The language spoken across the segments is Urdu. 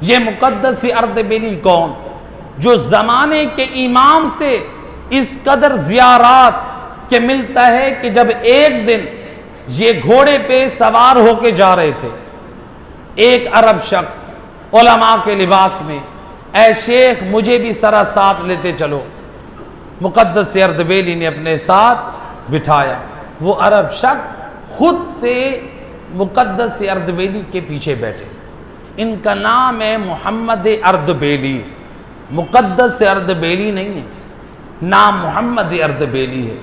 یہ مقدس اردبیلی کون؟ جو زمانے کے امام سے اس قدر زیارات کہ ملتا ہے کہ جب ایک دن یہ گھوڑے پہ سوار ہو کے جا رہے تھے، ایک عرب شخص علماء کے لباس میں، اے شیخ مجھے بھی سرا ساتھ لیتے چلو۔ مقدس اردبیلی نے اپنے ساتھ بٹھایا۔ وہ عرب شخص خود سے مقدس اردبیلی کے پیچھے بیٹھے۔ ان کا نام ہے محمد اردبیلی، مقدس اردبیلی نہیں ہے، نام محمد اردبیلی ہے۔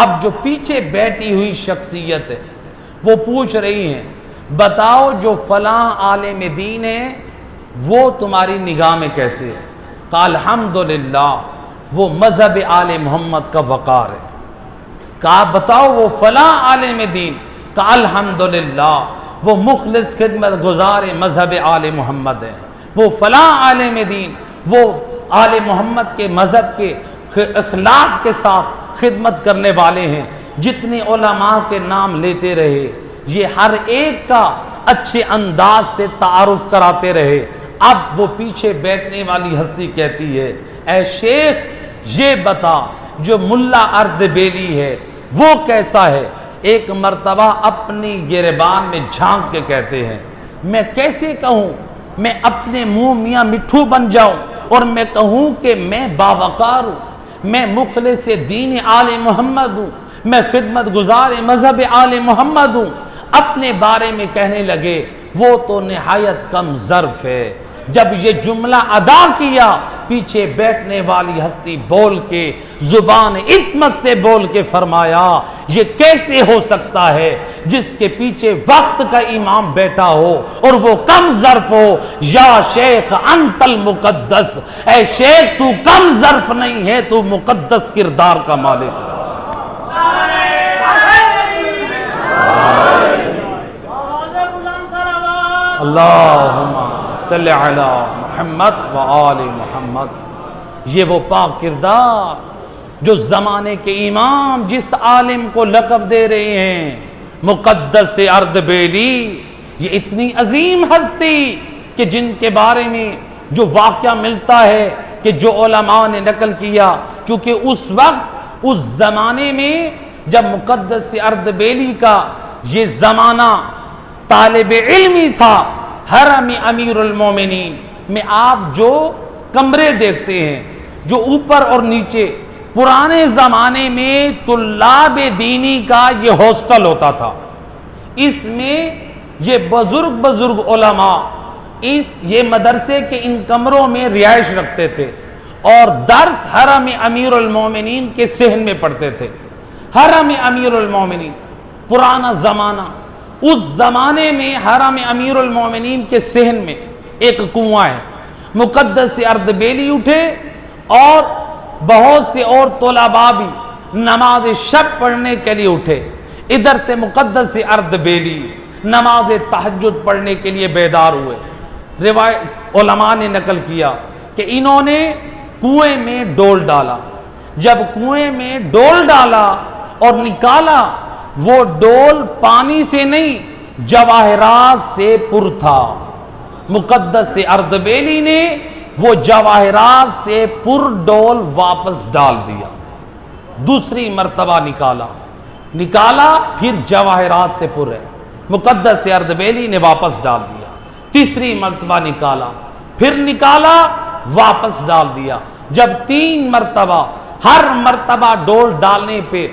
اب جو پیچھے بیٹھی ہوئی شخصیت ہے وہ پوچھ رہی ہیں بتاؤ جو فلاں عالم دین ہے وہ تمہاری نگاہ میں کیسے ہے؟ قال الحمدللہ وہ مذہب آل محمد کا وقار ہے۔ کہا بتاؤ وہ فلاں عالم دین؟ کہا الحمدللہ وہ مخلص خدمت گزار مذہب آل محمد ہے۔ وہ فلاں عالم دین وہ آل محمد کے مذہب کے اخلاص کے ساتھ خدمت کرنے والے ہیں۔ جتنے علماء کے نام لیتے رہے یہ ہر ایک کا اچھے انداز سے تعارف کراتے رہے۔ اب وہ پیچھے بیٹھنے والی ہستی کہتی ہے اے شیخ یہ بتا جو ملا اردبیلی ہے وہ کیسا ہے؟ ایک مرتبہ اپنی گریبان میں جھانک کے کہتے ہیں میں کیسے کہوں، میں اپنے منہ میاں مٹھو بن جاؤں اور میں کہوں کہ میں باوقار ہوں، میں مخلص دین آل محمد ہوں، میں خدمت گزار مذہب آل محمد ہوں۔ اپنے بارے میں کہنے لگے وہ تو نہایت کم ظرف ہے۔ جب یہ جملہ ادا کیا پیچھے بیٹھنے والی ہستی بول کے زبان عصمت سے بول کے فرمایا یہ کیسے ہو سکتا ہے جس کے پیچھے وقت کا امام بیٹھا ہو اور وہ کم ظرف ہو؟ یا شیخ انت المقدس، اے شیخ تو کم ظرف نہیں ہے، تو مقدس کردار کا مالک ہے۔ اللہم صلی علی محمد و آل محمد۔ یہ وہ پاک کردار جو زمانے کے امام جس عالم کو لقب دے رہے ہیں مقدس اردبیلی، یہ اتنی عظیم ہستی کہ جن کے بارے میں جو واقعہ ملتا ہے کہ جو علماء نے نقل کیا، چونکہ اس وقت اس زمانے میں جب مقدس اردبیلی کا یہ زمانہ طالب علمی تھا، حرم امیر المومنین میں آپ جو کمرے دیکھتے ہیں جو اوپر اور نیچے، پرانے زمانے میں طلاب دینی کا یہ ہاسٹل ہوتا تھا۔ اس میں یہ بزرگ علماء یہ مدرسے کے ان کمروں میں رہائش رکھتے تھے اور درس حرم امیر المومنین کے صحن میں پڑھتے تھے۔ حرم امیر المومنین پرانا زمانہ، اس زمانے میں حرم امیر المومنین کے صحن میں ایک کنواں ہے۔ مقدس اردبیلی اٹھے اور بہت سے اور طلباء بھی نماز شب پڑھنے کے لیے اٹھے۔ ادھر سے مقدس اردبیلی نماز تہجد پڑھنے کے لیے بیدار ہوئے۔ روایت علماء نے نقل کیا کہ انہوں نے کنویں میں ڈول ڈالا۔ جب کنویں میں ڈول ڈالا اور نکالا، وہ ڈول پانی سے نہیں جواہرات سے پر تھا۔ مقدس اردبیلی نے وہ جواہرات سے پر ڈول واپس ڈال دیا۔ دوسری مرتبہ نکالا پھر جواہرات سے پر ہے، مقدس اردبیلی نے واپس ڈال دیا۔ تیسری مرتبہ نکالا واپس ڈال دیا۔ جب 3 مرتبہ، ہر مرتبہ ڈول ڈالنے پہ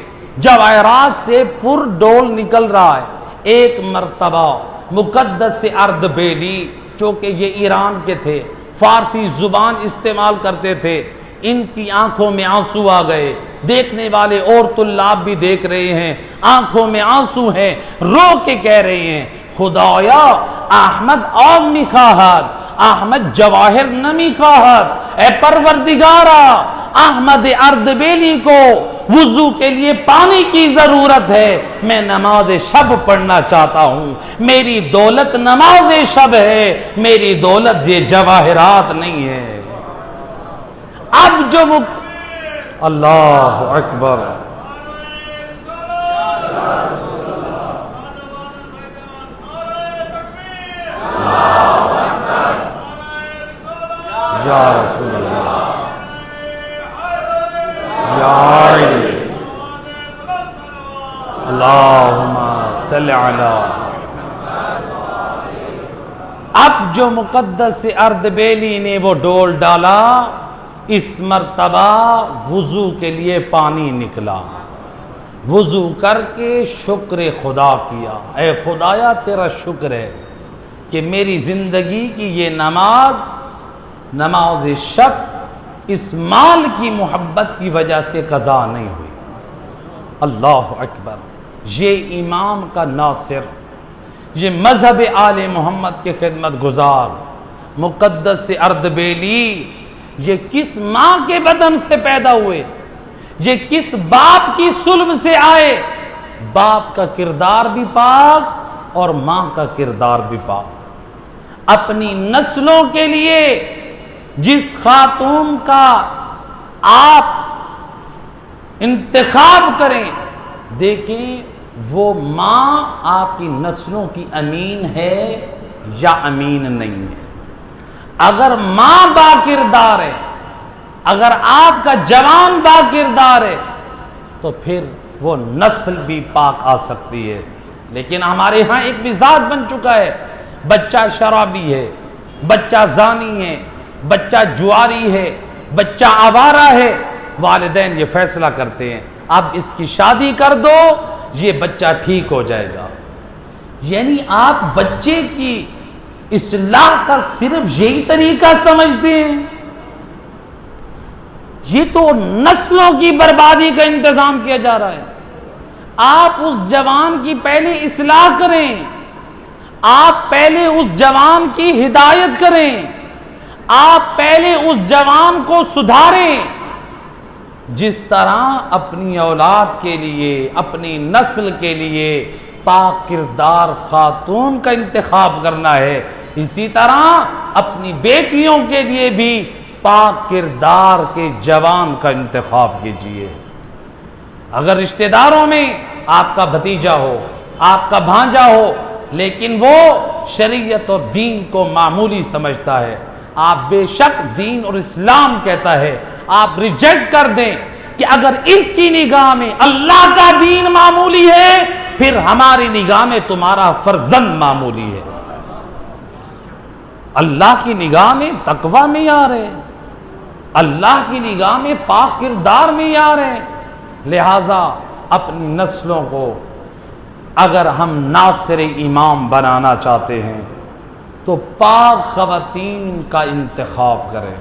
جواہرات سے پر ڈول نکل رہا ہے، ایک مرتبہ مقدس اردبیلی چونکہ یہ ایران کے تھے، فارسی زبان استعمال کرتے تھے، ان کی آنکھوں میں آنسو آ گئے۔ دیکھنے والے اور طلاب بھی دیکھ رہے ہیں، آنکھوں میں آنسو ہیں، رو کے کہہ رہے ہیں خدایا احمد آب میخواہد، احمد جواہر نمی خواہد، اے پروردگارا احمد اردبیلی کو وضو کے لیے پانی کی ضرورت ہے، میں نماز شب پڑھنا چاہتا ہوں، میری دولت نماز شب ہے، میری دولت یہ جواہرات نہیں ہے۔ اب جو اللہ اکبر، یا رسول اللہ یا علی اللہم صلی علی۔ اب جو مقدس اردبیلی نے وہ ڈول ڈالا، اس مرتبہ وضو کے لیے پانی نکلا، وضو کر کے شکر خدا کیا، اے خدایا تیرا شکر ہے کہ میری زندگی کی یہ نماز شب اس مال کی محبت کی وجہ سے قضا نہیں ہوئی۔ اللہ اکبر۔ یہ امام کا ناصر، یہ مذہب آل محمد کے خدمت گزار مقدس اردبیلی، یہ کس ماں کے بدن سے پیدا ہوئے، یہ کس باپ کی صلب سے آئے؟ باپ کا کردار بھی پاک اور ماں کا کردار بھی پاک۔ اپنی نسلوں کے لیے جس خاتون کا آپ انتخاب کریں، دیکھیں وہ ماں آپ کی نسلوں کی امین ہے یا امین نہیں ہے۔ اگر ماں با کردار ہے، اگر آپ کا جوان با کردار ہے، تو پھر وہ نسل بھی پاک آ سکتی ہے۔ لیکن ہمارے ہاں ایک مزاج بن چکا ہے، بچہ شرابی ہے، بچہ زانی ہے، بچہ جواری ہے، بچہ آوارہ ہے، والدین یہ فیصلہ کرتے ہیں اب اس کی شادی کر دو، یہ بچہ ٹھیک ہو جائے گا۔ یعنی آپ بچے کی اصلاح کا صرف یہی طریقہ سمجھتے ہیں؟ یہ تو نسلوں کی بربادی کا انتظام کیا جا رہا ہے۔ آپ اس جوان کی پہلے اصلاح کریں، آپ پہلے اس جوان کی ہدایت کریں، آپ پہلے اس جوان کو سدھاریں۔ جس طرح اپنی اولاد کے لیے، اپنی نسل کے لیے پاک کردار خاتون کا انتخاب کرنا ہے، اسی طرح اپنی بیٹیوں کے لیے بھی پاک کردار کے جوان کا انتخاب کیجیے۔ اگر رشتہ داروں میں آپ کا بھتیجا ہو، آپ کا بھانجا ہو، لیکن وہ شریعت اور دین کو معمولی سمجھتا ہے، آپ بے شک دین اور اسلام کہتا ہے، آپ ریجیکٹ کر دیں کہ اگر اس کی نگاہ میں اللہ کا دین معمولی ہے، پھر ہماری نگاہ میں تمہارا فرزند معمولی ہے۔ اللہ کی نگاہ میں تقوی معیار ہے، اللہ کی نگاہ میں پاک کردار معیار ہے۔ لہذا اپنی نسلوں کو اگر ہم ناصر امام بنانا چاہتے ہیں تو پاک خواتین کا انتخاب کریں۔